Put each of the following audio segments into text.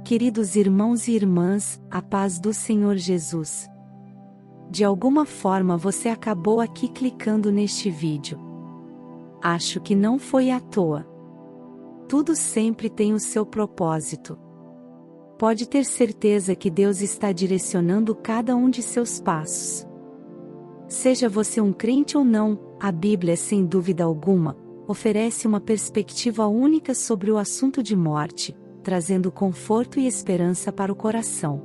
Queridos irmãos e irmãs, a paz do Senhor Jesus. De alguma forma você acabou aqui clicando neste vídeo. Acho que não foi à toa. Tudo sempre tem o seu propósito. Pode ter certeza que Deus está direcionando cada um de seus passos. Seja você um crente ou não, a Bíblia, sem dúvida alguma, oferece uma perspectiva única sobre o assunto de morte, trazendo conforto e esperança para o coração.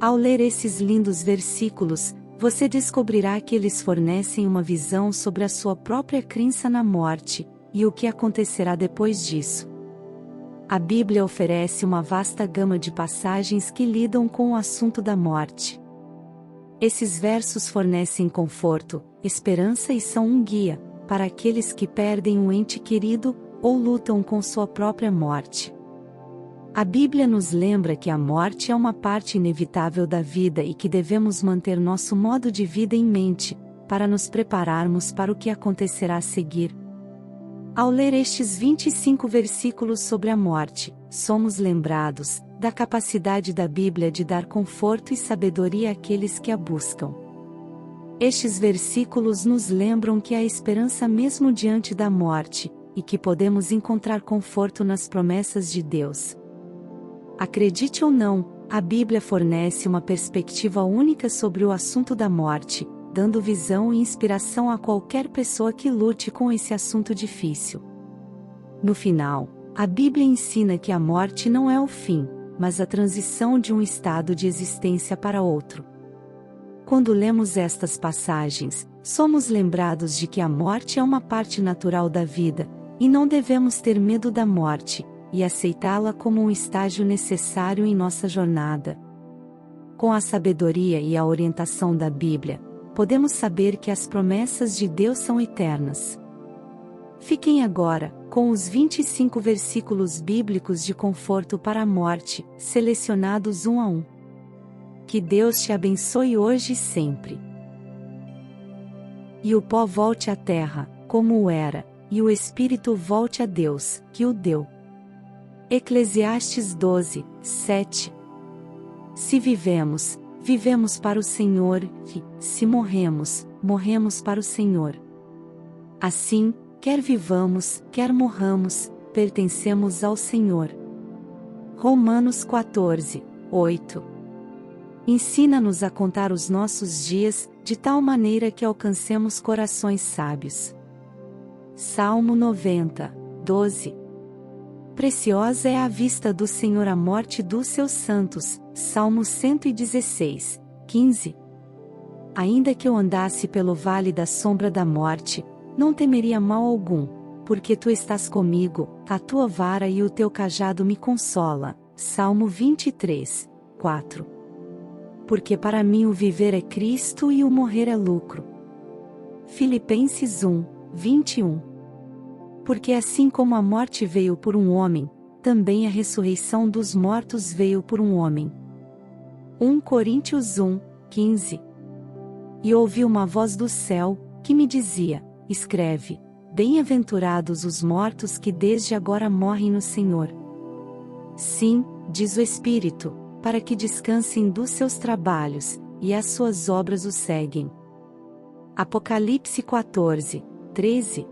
Ao ler esses lindos versículos, você descobrirá que eles fornecem uma visão sobre a sua própria crença na morte, e o que acontecerá depois disso. A Bíblia oferece uma vasta gama de passagens que lidam com o assunto da morte. Esses versos fornecem conforto, esperança e são um guia para aqueles que perdem um ente querido ou lutam com sua própria morte. A Bíblia nos lembra que a morte é uma parte inevitável da vida e que devemos manter nosso modo de vida em mente, para nos prepararmos para o que acontecerá a seguir. Ao ler estes 25 versículos sobre a morte, somos lembrados da capacidade da Bíblia de dar conforto e sabedoria àqueles que a buscam. Estes versículos nos lembram que há esperança mesmo diante da morte, e que podemos encontrar conforto nas promessas de Deus. Acredite ou não, a Bíblia fornece uma perspectiva única sobre o assunto da morte, dando visão e inspiração a qualquer pessoa que lute com esse assunto difícil. No final, a Bíblia ensina que a morte não é o fim, mas a transição de um estado de existência para outro. Quando lemos estas passagens, somos lembrados de que a morte é uma parte natural da vida, e não devemos ter medo da morte, e aceitá-la como um estágio necessário em nossa jornada. Com a sabedoria e a orientação da Bíblia, podemos saber que as promessas de Deus são eternas. Fiquem agora com os 25 versículos bíblicos de conforto para a morte, selecionados um a um. Que Deus te abençoe hoje e sempre. E o pó volte à terra, como o era, e o espírito volte a Deus, que o deu. Eclesiastes 12, 7. Se vivemos, vivemos para o Senhor, e, se morremos, morremos para o Senhor. Assim, quer vivamos, quer morramos, pertencemos ao Senhor. Romanos 14, 8. Ensina-nos a contar os nossos dias, de tal maneira que alcancemos corações sábios. Salmo 90, 12. Preciosa é à vista do Senhor a morte dos seus santos. Salmo 116, 15. Ainda que eu andasse pelo vale da sombra da morte, não temeria mal algum, porque tu estás comigo, a tua vara e o teu cajado me consola. Salmo 23, 4. Porque para mim o viver é Cristo e o morrer é lucro. Filipenses 1, 21. Porque assim como a morte veio por um homem, também a ressurreição dos mortos veio por um homem. 1 Coríntios 1, 15. E ouvi uma voz do céu, que me dizia: escreve, bem-aventurados os mortos que desde agora morrem no Senhor. Sim, diz o Espírito, para que descansem dos seus trabalhos, e as suas obras os seguem. Apocalipse 14, 13.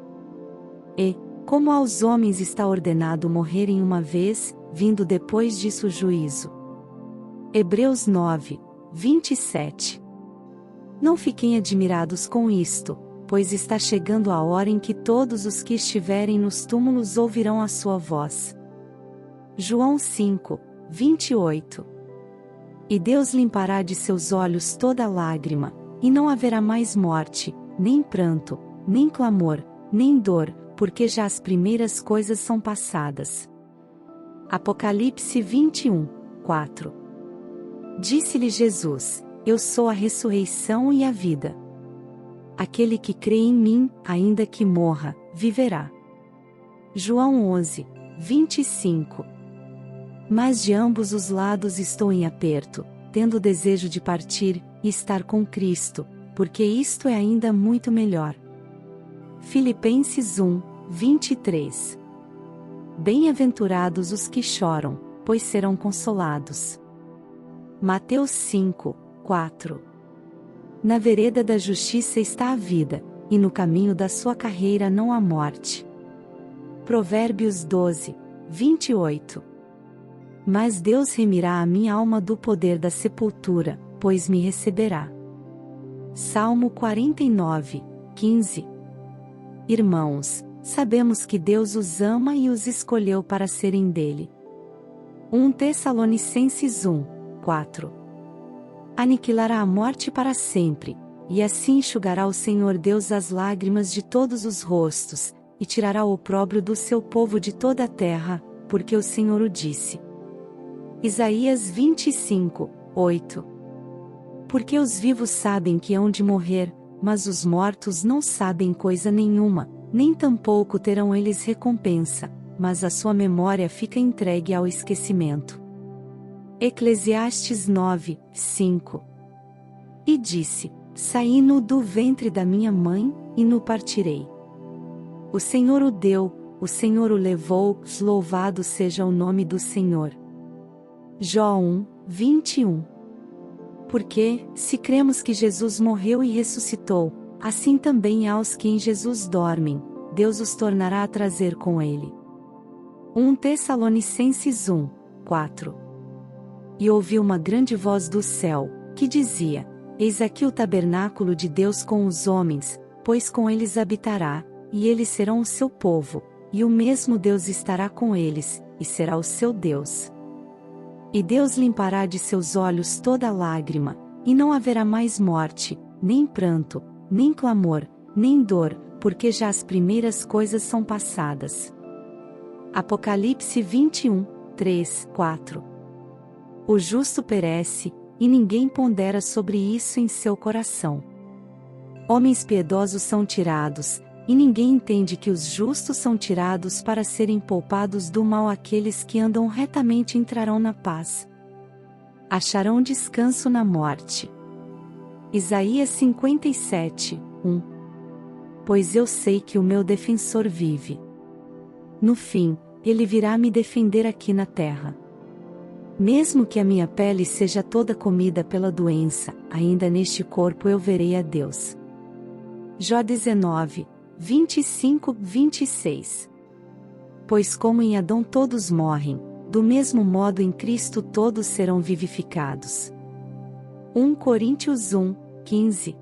E, como aos homens está ordenado morrerem uma vez, vindo depois disso o juízo. Hebreus 9, 27. Não fiquem admirados com isto, pois está chegando a hora em que todos os que estiverem nos túmulos ouvirão a sua voz. João 5, 28. E Deus limpará de seus olhos toda lágrima, e não haverá mais morte, nem pranto, nem clamor, nem dor, porque já as primeiras coisas são passadas. Apocalipse 21, 4. Disse-lhe Jesus: eu sou a ressurreição e a vida. Aquele que crê em mim, ainda que morra, viverá. João 11, 25. Mas de ambos os lados estou em aperto, tendo desejo de partir, e estar com Cristo, porque isto é ainda muito melhor. Filipenses 1, 23. Bem-aventurados os que choram, pois serão consolados. Mateus 5, 4. Na vereda da justiça está a vida, e no caminho da sua carreira não há morte. Provérbios 12, 28. Mas Deus remirá a minha alma do poder da sepultura, pois me receberá. Salmo 49, 15. Irmãos, sabemos que Deus os ama e os escolheu para serem dele. 1 Tessalonicenses 1, 4. Aniquilará a morte para sempre, e assim enxugará o Senhor Deus as lágrimas de todos os rostos, e tirará o opróbrio do seu povo de toda a terra, porque o Senhor o disse. Isaías 25, 8. Porque os vivos sabem que hão de morrer, mas os mortos não sabem coisa nenhuma, nem tampouco terão eles recompensa, mas a sua memória fica entregue ao esquecimento. Eclesiastes 9, 5. E disse: Saí nu do ventre da minha mãe, e nu partirei. O Senhor o deu, o Senhor o levou, louvado seja o nome do Senhor. Jó 1, 21. Porque, se cremos que Jesus morreu e ressuscitou, assim também aos que em Jesus dormem, Deus os tornará a trazer com ele. 1 Tessalonicenses 1, 4. E ouvi uma grande voz do céu, que dizia: Eis aqui o tabernáculo de Deus com os homens, pois com eles habitará, e eles serão o seu povo, e o mesmo Deus estará com eles, e será o seu Deus. E Deus limpará de seus olhos toda lágrima, e não haverá mais morte, nem pranto, nem clamor, nem dor, porque já as primeiras coisas são passadas. Apocalipse 21, 3, 4. O justo perece, e ninguém pondera sobre isso em seu coração. Homens piedosos são tirados, e ninguém entende que os justos são tirados para serem poupados do mal. Aqueles que andam retamente entrarão na paz. Acharão descanso na morte. Isaías 57, 1. Pois eu sei que o meu defensor vive. No fim, ele virá me defender aqui na terra. Mesmo que a minha pele seja toda comida pela doença, ainda neste corpo eu verei a Deus. Jó 19, 25, 26. Pois como em Adão todos morrem, do mesmo modo em Cristo todos serão vivificados. 1 Coríntios 1, 15.